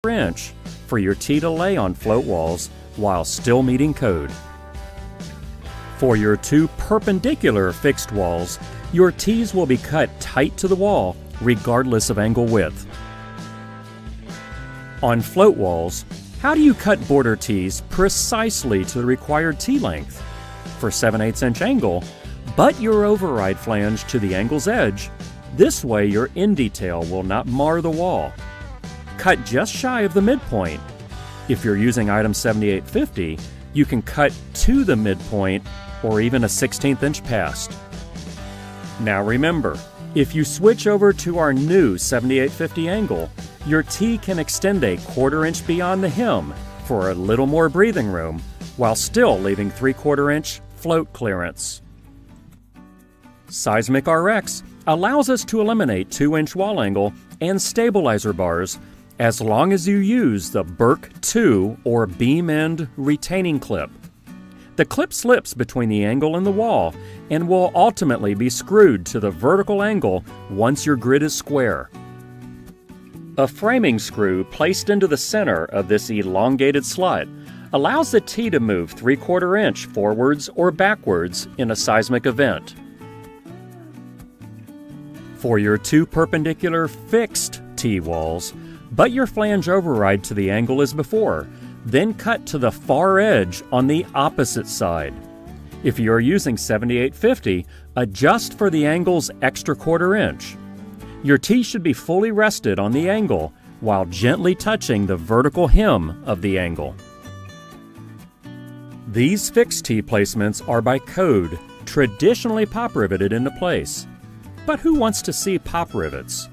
inch for your T to lay on float walls while still meeting code. For your two perpendicular fixed walls, your T's will be cut tight to the wall regardless of angle width. On float walls, how do you cut border T's precisely to the required T length? For 7/8 inch angle, butt your override flange to the angle's edge. This way your end detail will not mar the wall. Cut just shy of the midpoint. If you're using item 7850, you can cut to the midpoint or even a 1/16 inch past. Now remember, if you switch over to our new 7850 angle, your T can extend a 1/4 inch beyond the hem for a little more breathing room while still leaving 3/4 inch float clearance. Seismic RX allows us to eliminate 2-inch wall angle and stabilizer bars as long as you use the Burke 2 or beam end retaining clip. The clip slips between the angle and the wall and will ultimately be screwed to the vertical angle once your grid is square. A framing screw placed into the center of this elongated slot allows the T to move 3/4 inch forwards or backwards in a seismic event. For your two perpendicular fixed T walls, butt your flange override to the angle as before, then cut to the far edge on the opposite side. If you are using 7850, adjust for the angle's extra 1/4 inch. Your T should be fully rested on the angle while gently touching the vertical hem of the angle. These fixed T placements are by code, traditionally pop riveted into place. But who wants to see pop rivets?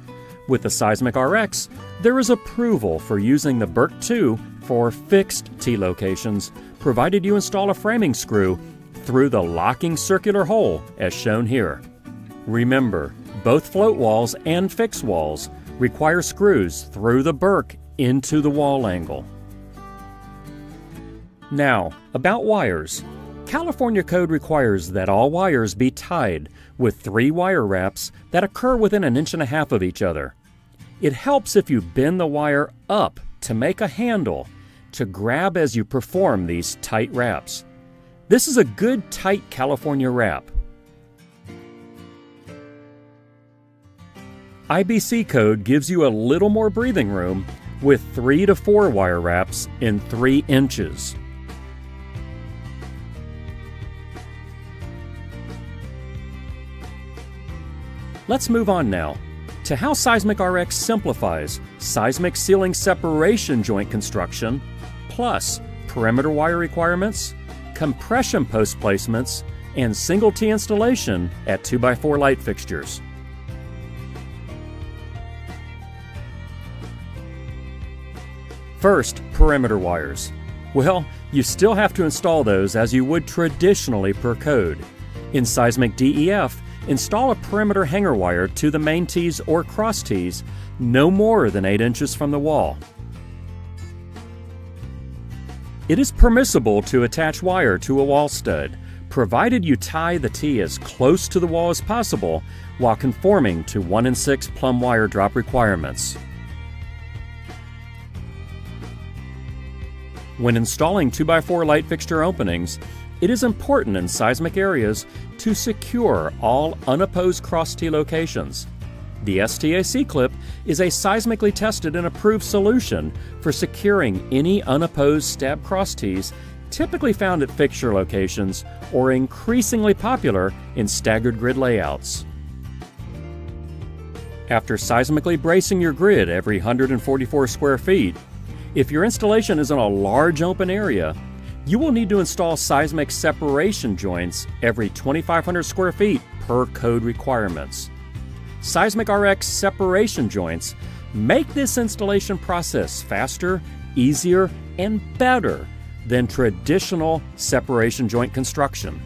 With the Seismic RX, there is approval for using the Burke 2 for fixed T locations, provided you install a framing screw through the locking circular hole as shown here. Remember, both float walls and fixed walls require screws through the Burke into the wall angle. Now, about wires. California code requires that all wires be tied with 3 wire wraps that occur within 1.5 inches of each other. It helps if you bend the wire up to make a handle to grab as you perform these tight wraps. This is a good tight California wrap. IBC code gives you a little more breathing room with 3 to 4 wire wraps in 3 inches. Let's move on now to how Seismic RX simplifies seismic ceiling separation joint construction, plus perimeter wire requirements, compression post placements, and single T installation at 2x4 light fixtures. First, perimeter wires. Well, you still have to install those as you would traditionally per code. In Seismic DEF, install a perimeter hanger wire to the main T's or cross T's no more than 8 inches from the wall. It is permissible to attach wire to a wall stud, provided you tie the T as close to the wall as possible while conforming to 1/6 plumb wire drop requirements. When installing 2x4 light fixture openings, it is important in seismic areas to secure all unopposed cross T locations. The STAC clip is a seismically tested and approved solution for securing any unopposed stab cross Ts typically found at fixture locations or increasingly popular in staggered grid layouts. After seismically bracing your grid every 144 square feet, if your installation is in a large open area, you will need to install seismic separation joints every 2,500 square feet per code requirements. Seismic RX separation joints make this installation process faster, easier, and better than traditional separation joint construction.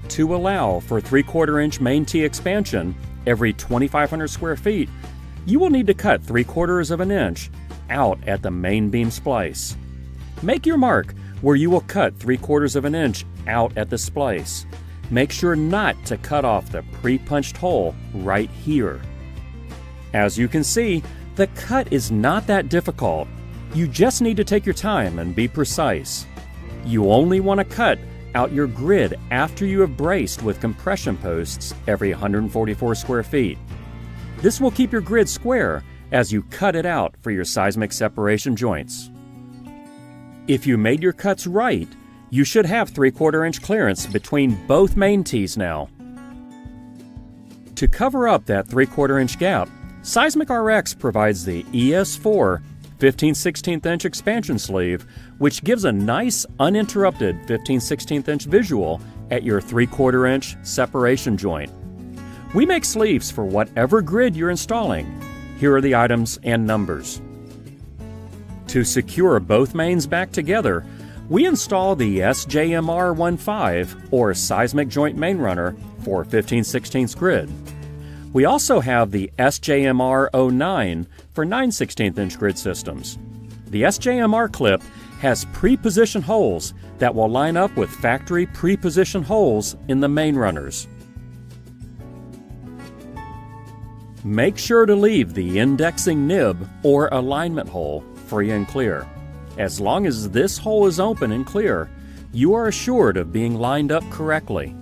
To allow for 3/4 inch main T expansion every 2,500 square feet, you will need to cut 3/4 of an inch out at the main beam splice. Make your mark where you will cut 3/4 of an inch out at the splice. Make sure not to cut off the pre-punched hole right here. As you can see, the cut is not that difficult. You just need to take your time and be precise. You only want to cut out your grid after you have braced with compression posts every 144 square feet. This will keep your grid square as you cut it out for your seismic separation joints. If you made your cuts right, you should have 3/4 inch clearance between both main tees now. To cover up that 3/4 inch gap, Seismic RX provides the ES4 15/16 inch expansion sleeve, which gives a nice uninterrupted 15/16 inch visual at your 3/4 inch separation joint. We make sleeves for whatever grid you're installing. Here are the items and numbers. To secure both mains back together, we install the SJMR15 or Seismic Joint Main Runner for 15/16 grid. We also have the SJMR09 for 9/16 inch grid systems. The SJMR clip has pre-position holes that will line up with factory pre-position holes in the main runners. Make sure to leave the indexing nib or alignment hole free and clear. As long as this hole is open and clear, you are assured of being lined up correctly.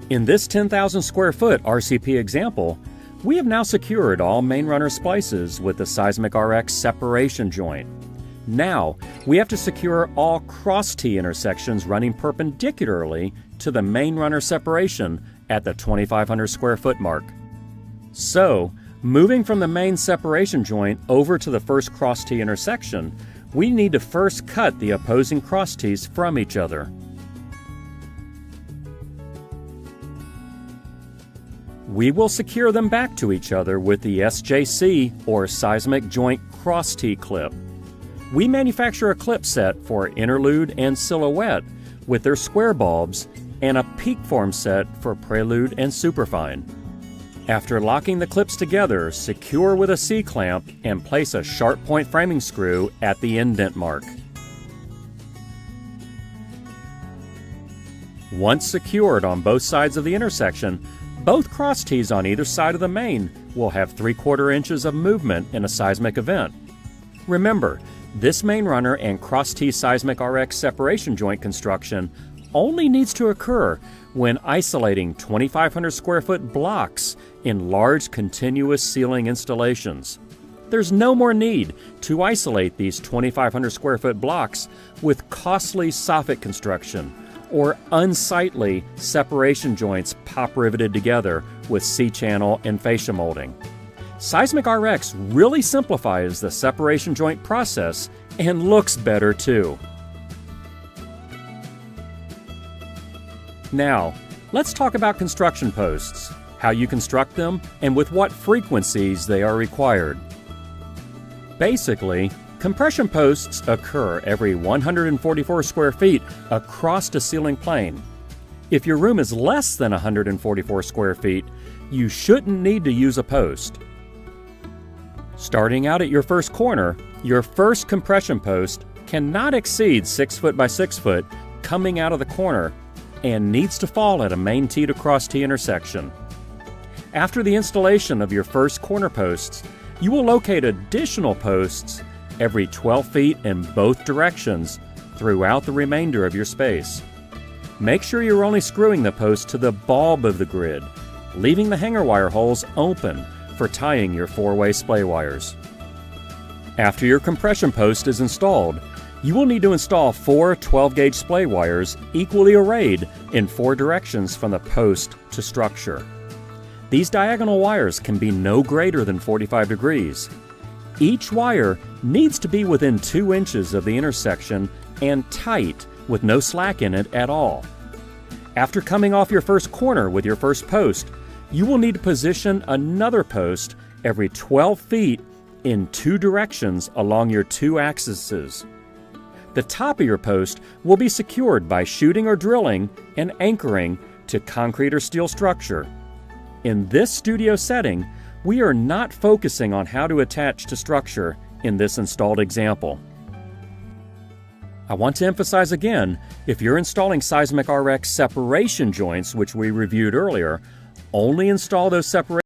In this 10,000 square foot RCP example, we have now secured all main runner splices with the Seismic RX separation joint. Now, we have to secure all cross-T intersections running perpendicularly to the main runner separation at the 2,500 square foot mark. So, moving from the main separation joint over to the first cross-T intersection, we need to first cut the opposing cross-Ts from each other. We will secure them back to each other with the SJC or Seismic Joint Cross-T clip. We manufacture a clip set for Interlude and Silhouette with their square bulbs and a peak form set for Prelude and Superfine. After locking the clips together, secure with a C-clamp and place a sharp point framing screw at the indent mark. Once secured on both sides of the intersection, both cross-Ts on either side of the main will have 3/4 inches of movement in a seismic event. Remember, this main runner and cross-T Seismic RX separation joint construction only needs to occur when isolating 2,500 square foot blocks in large continuous ceiling installations. There's no more need to isolate these 2,500 square foot blocks with costly soffit construction or unsightly separation joints pop riveted together with C-channel and fascia molding. Seismic RX really simplifies the separation joint process and looks better too. Now, let's talk about construction posts, how you construct them, and with what frequencies they are required. Basically, compression posts occur every 144 square feet across a ceiling plane. If your room is less than 144 square feet, you shouldn't need to use a post. Starting out at your first corner, your first compression post cannot exceed 6 foot by 6 foot coming out of the corner and needs to fall at a main T to cross T intersection. After the installation of your first corner posts, you will locate additional posts every 12 feet in both directions throughout the remainder of your space. Make sure you're only screwing the post to the bulb of the grid, leaving the hanger wire holes open for tying your 4-way splay wires. After your compression post is installed, you will need to install 4 12-gauge splay wires equally arrayed in 4 directions from the post to structure. These diagonal wires can be no greater than 45 degrees. Each wire needs to be within 2 inches of the intersection and tight with no slack in it at all. After coming off your first corner with your first post, you will need to position another post every 12 feet in 2 directions along your 2 axes. The top of your post will be secured by shooting or drilling and anchoring to concrete or steel structure. In this studio setting, we are not focusing on how to attach to structure in this installed example. I want to emphasize again, if you're installing Seismic RX separation joints, which we reviewed earlier, only install those separation